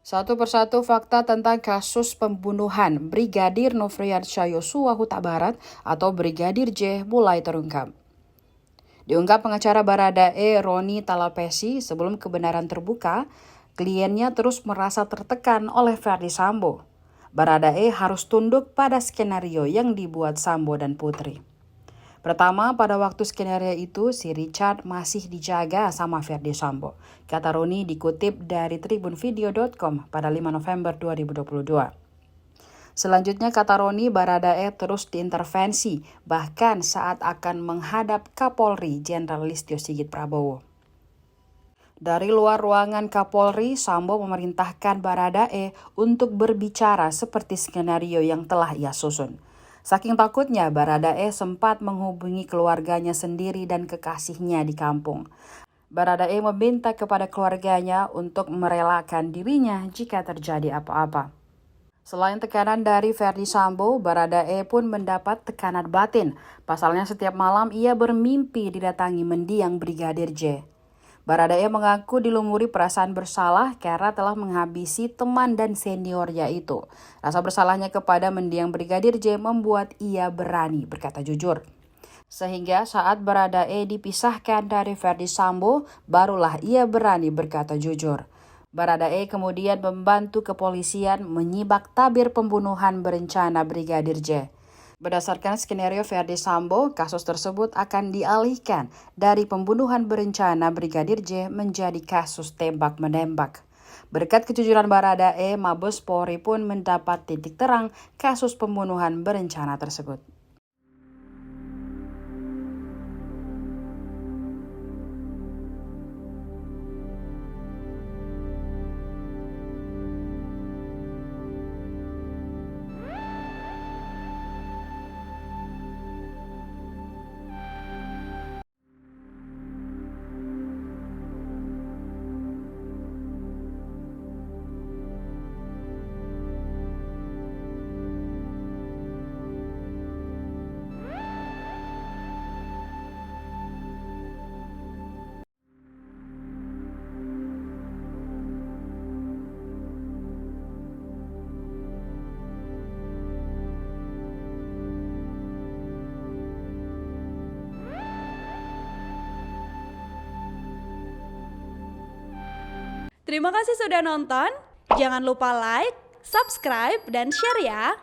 Satu persatu fakta tentang kasus pembunuhan Brigadir Nofriansah Yosua Huta Barat atau Brigadir J mulai terungkap. Diungkap pengacara Baradae Roni Talapesi sebelum kebenaran terbuka, kliennya terus merasa tertekan oleh Ferdy Sambo. Baradae harus tunduk pada skenario yang dibuat Sambo dan Putri. Pertama, pada waktu skenario itu, si Richard masih dijaga sama Ferdy Sambo. Kata Roni dikutip dari tribunvideo.com pada 5 November 2022. Selanjutnya, kata Roni, Baradae terus diintervensi, bahkan saat akan menghadap Kapolri Jenderal Listio Sigit Prabowo. Dari luar ruangan Kapolri, Sambo memerintahkan Baradae untuk berbicara seperti skenario yang telah ia susun. Saking takutnya, Baradae sempat menghubungi keluarganya sendiri dan kekasihnya di kampung. Baradae meminta kepada keluarganya untuk merelakan dirinya jika terjadi apa-apa. Selain tekanan dari Ferdy Sambo, Baradae pun mendapat tekanan batin. Pasalnya setiap malam ia bermimpi didatangi mendiang Brigadir J. Baradae mengaku dilumuri perasaan bersalah karena telah menghabisi teman dan seniornya itu. Rasa bersalahnya kepada mendiang Brigadir J membuat ia berani berkata jujur. Sehingga saat Baradae dipisahkan dari Ferdy Sambo, barulah ia berani berkata jujur. Baradae kemudian membantu kepolisian menyibak tabir pembunuhan berencana Brigadir J. Berdasarkan skenario Ferdy Sambo, kasus tersebut akan dialihkan dari pembunuhan berencana Brigadir J menjadi kasus tembak-menembak. Berkat kejujuran Baradae, Mabes Polri pun mendapat titik terang kasus pembunuhan berencana tersebut. Terima kasih sudah nonton. Jangan lupa like, subscribe, dan share ya.